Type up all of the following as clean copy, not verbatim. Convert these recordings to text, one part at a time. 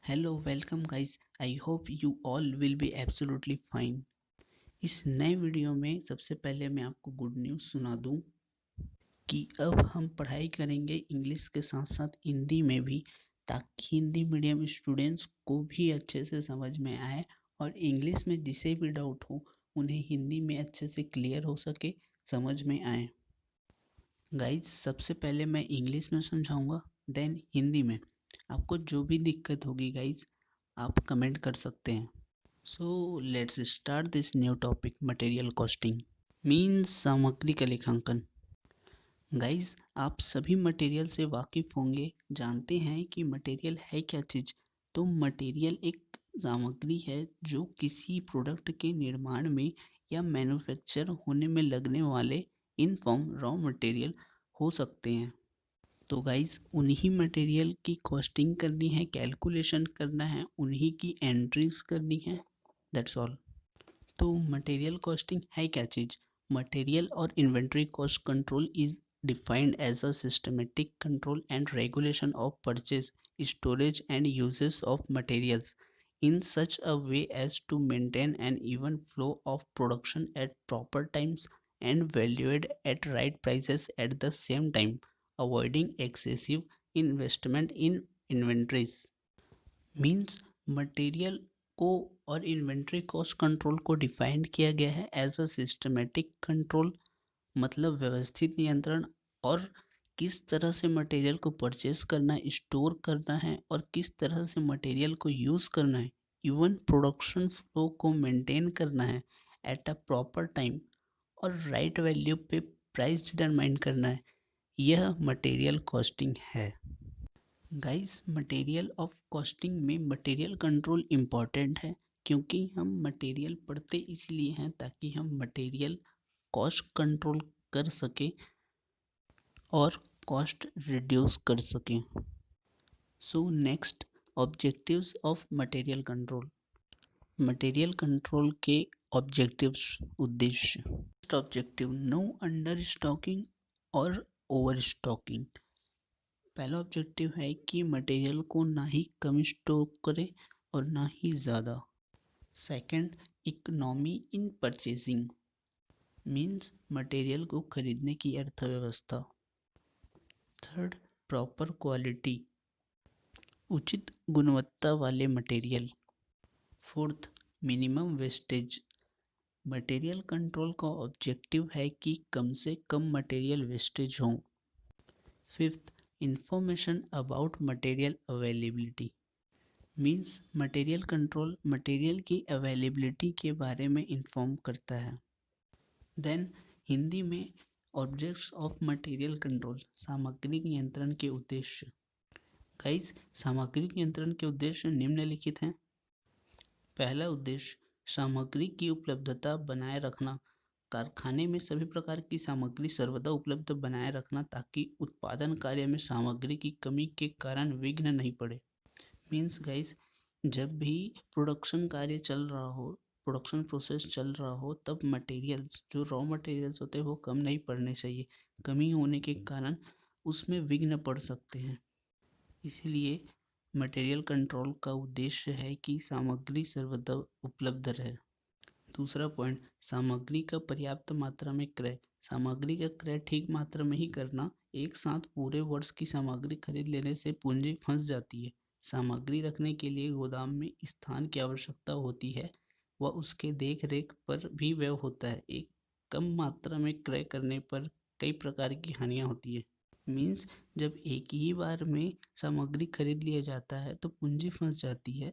Hello welcome guys, I hope you all will be absolutely fine. इस नए video में सबसे पहले मैं आपको गुड न्यूज़ सुना दूं कि अब हम पढ़ाई करेंगे इंग्लिश के साथ साथ हिंदी में भी, ताकि हिंदी मीडियम स्टूडेंट्स को भी अच्छे से समझ में आए और इंग्लिश में जिसे भी डाउट हो उन्हें हिंदी में अच्छे से क्लियर हो सके, समझ में आए। गाइस सबसे पहले मैं इंग्लिश में समझाऊंगा, देन हिंदी में। आपको जो भी दिक्कत होगी गाइस, आप कमेंट कर सकते हैं। So let's start this new topic, material costing means सामग्री का लेखांकन। गाइस आप सभी मटेरियल से वाकिफ होंगे, जानते हैं कि मटेरियल है क्या चीज़। तो मटेरियल एक सामग्री है जो किसी प्रोडक्ट के निर्माण में या मैन्युफैक्चर होने में लगने वाले इन फॉर्म रॉ मटेरियल हो सकते हैं। तो गाइस उन्हीं मटेरियल की कॉस्टिंग करनी है, कैलकुलेशन करना है, उन्हीं की एंट्रीज करनी है, दैट्स ऑल। तो मटेरियल कॉस्टिंग है क्या चीज़? मटेरियल और inventory cost control is defined as a systematic control and regulation of purchase, storage and uses of materials in such a way as to maintain an even flow of production at proper times and valued at right prices at the same time, avoiding excessive investment in inventories। Means material को और inventory cost control को define किया गया है as a systematic control, मतलब व्यवस्थित नियंत्रण। और किस तरह से मटेरियल को परचेज करना है, स्टोर करना है और किस तरह से मटेरियल को यूज़ करना है, इवन प्रोडक्शन फ्लो को मेंटेन करना है एट अ प्रॉपर टाइम और राइट वैल्यू पे प्राइस डिटरमाइन करना है, यह मटेरियल कॉस्टिंग है। गाइस मटेरियल ऑफ कॉस्टिंग में मटेरियल कंट्रोल इम्पॉर्टेंट है, क्योंकि हम मटेरियल पढ़ते इसलिए हैं ताकि हम मटेरियल कॉस्ट कंट्रोल कर सकें और कॉस्ट रिड्यूस कर सकें। So next, objectives of material control. Material control के ऑब्जेक्टिव्स, उद्देश्य। First objective, no under stocking और ओवर स्टॉकिंग। पहला ऑब्जेक्टिव है कि मटेरियल को ना ही कम स्टॉक करें और ना ही ज़्यादा। Second, economy in purchasing, means material को खरीदने की अर्थव्यवस्था। थर्ड, प्रॉपर क्वालिटी, उचित गुणवत्ता वाले material. Fourth, minimum wastage, material control का ऑब्जेक्टिव है कि कम से कम मटेरियल वेस्टेज हो। Fifth, information about material availability, means material control material की अवेलेबिलिटी के बारे में इंफॉर्म करता है। देन हिंदी में ऑब्जेक्ट्स ऑफ मटेरियल कंट्रोल, सामग्री नियंत्रण के उद्देश्य। गाइस सामग्री नियंत्रण के उद्देश्य निम्नलिखित हैं। पहला उद्देश्य, सामग्री की उपलब्धता बनाए रखना, कारखाने में सभी प्रकार की सामग्री सर्वदा उपलब्ध बनाए रखना ताकि उत्पादन कार्य में सामग्री की कमी के कारण विघ्न नहीं पड़े। मीन्स गाइस जब भी प्रोडक्शन कार्य चल रहा हो, प्रोडक्शन प्रोसेस चल रहा हो, तब मटेरियल्स जो रॉ मटेरियल्स होते हैं वो कम नहीं पड़ने चाहिए। कमी होने के कारण उसमें विघ्न पड़ सकते हैं। इसलिए मटेरियल कंट्रोल का उद्देश्य है कि सामग्री सर्वदा उपलब्ध रहे। दूसरा पॉइंट, सामग्री का पर्याप्त मात्रा में क्रय, सामग्री का क्रय ठीक मात्रा में ही करना। एक साथ पूरे वर्ष की सामग्री खरीद लेने से पूंजी फंस जाती है। सामग्री रखने के लिए गोदाम में स्थान की आवश्यकता होती है व उसके देख रेख पर भी व्यय होता है। एक कम मात्रा में क्रय करने पर कई प्रकार की हानियाँ होती है। मीन्स जब एक ही बार में सामग्री खरीद लिया जाता है तो पूंजी फंस जाती है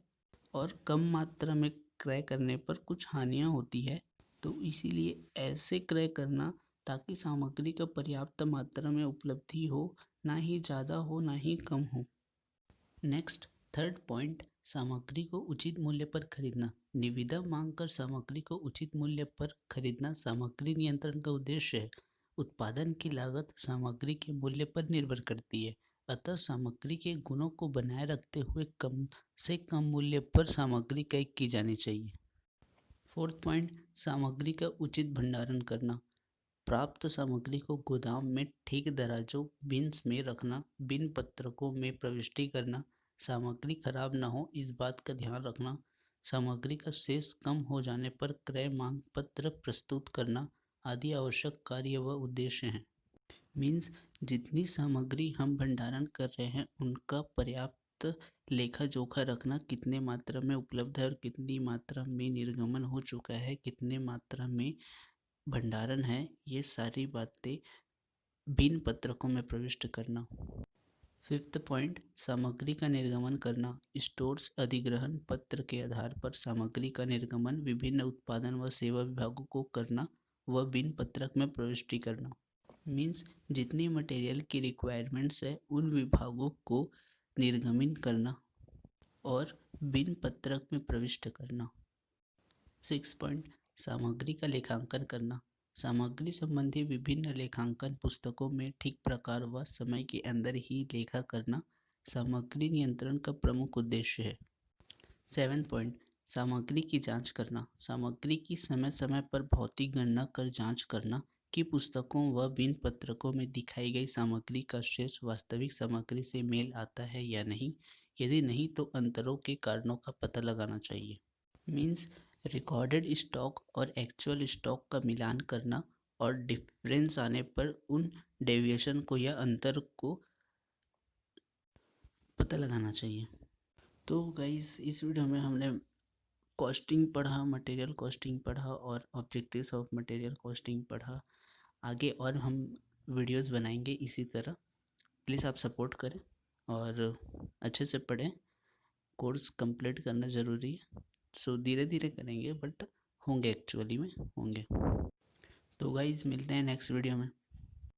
और कम मात्रा में क्रय करने पर कुछ हानियाँ होती है। तो इसीलिए ऐसे क्रय करना ताकि सामग्री का पर्याप्त मात्रा में उपलब्धि हो, ना ही ज़्यादा हो ना ही कम हो। नेक्स्ट, थर्ड पॉइंट, सामग्री को उचित मूल्य पर खरीदना, निविदा मांग कर सामग्री को उचित मूल्य पर खरीदना सामग्री नियंत्रण का उद्देश्य है। उत्पादन की लागत सामग्री के मूल्य पर निर्भर करती है, अतः सामग्री के गुणों को बनाए रखते हुए कम से कम मूल्य पर सामग्री क्रय की जानी चाहिए। फोर्थ पॉइंट, सामग्री का उचित भंडारण करना, प्राप्त सामग्री को गोदाम में ठीक दराजों बिन्स में रखना, बिन पत्रकों में प्रविष्टि करना, सामग्री खराब न हो इस बात का ध्यान रखना, सामग्री का शेष कम हो जाने पर क्रय मांग पत्र प्रस्तुत करना आदि आवश्यक कार्य व उद्देश्य हैं। मीन्स जितनी सामग्री हम भंडारण कर रहे हैं उनका पर्याप्त लेखा जोखा रखना, कितने मात्रा में उपलब्ध है और कितनी मात्रा में निर्गमन हो चुका है, कितने मात्रा में भंडारण है, ये सारी बातें बिन पत्रकों में प्रविष्ट करना। फिफ्थ पॉइंट, सामग्री का निर्गमन करना। स्टोर्स अधिग्रहण पत्र के आधार पर सामग्री का निर्गमन विभिन्न उत्पादन व सेवा विभागों को करना व बिन पत्रक में प्रविष्टि करना। मीन्स जितनी मटेरियल की रिक्वायरमेंट्स है उन विभागों को निर्गमित करना और बिन पत्रक में प्रविष्ट करना। 6 पॉइंट, सामग्री का लेखांकन करना। सामग्री संबंधी विभिन्न लेखांकन पुस्तकों में ठीक प्रकार व समय के अंदर ही लेखा करना सामग्री नियंत्रण का प्रमुख उद्देश्य है। 7 पॉइंट, सामग्री की जांच करना। सामग्री की समय समय पर भौतिक गणना कर जांच करना कि पुस्तकों व बिन पत्रकों में दिखाई गई सामग्री का शेष वास्तविक सामग्री से मेल आता है या नहीं। यदि नहीं तो अंतरों के कारणों का पता लगाना चाहिए। मीन्स रिकॉर्डेड स्टॉक और एक्चुअल स्टॉक का मिलान करना और डिफरेंस आने पर उन डेविएशन को या अंतर को पता लगाना चाहिए। तो गाइस इस वीडियो में हमने कॉस्टिंग पढ़ा, मटेरियल कॉस्टिंग पढ़ा और ऑब्जेक्टिव्स ऑफ मटेरियल कॉस्टिंग पढ़ा। आगे और हम वीडियोस बनाएंगे इसी तरह। प्लीज़ आप सपोर्ट करें और अच्छे से पढ़ें। कोर्स कंप्लीट करना ज़रूरी है। सो धीरे धीरे करेंगे बट होंगे, एक्चुअली में होंगे। तो गाइस मिलते हैं नेक्स्ट वीडियो में।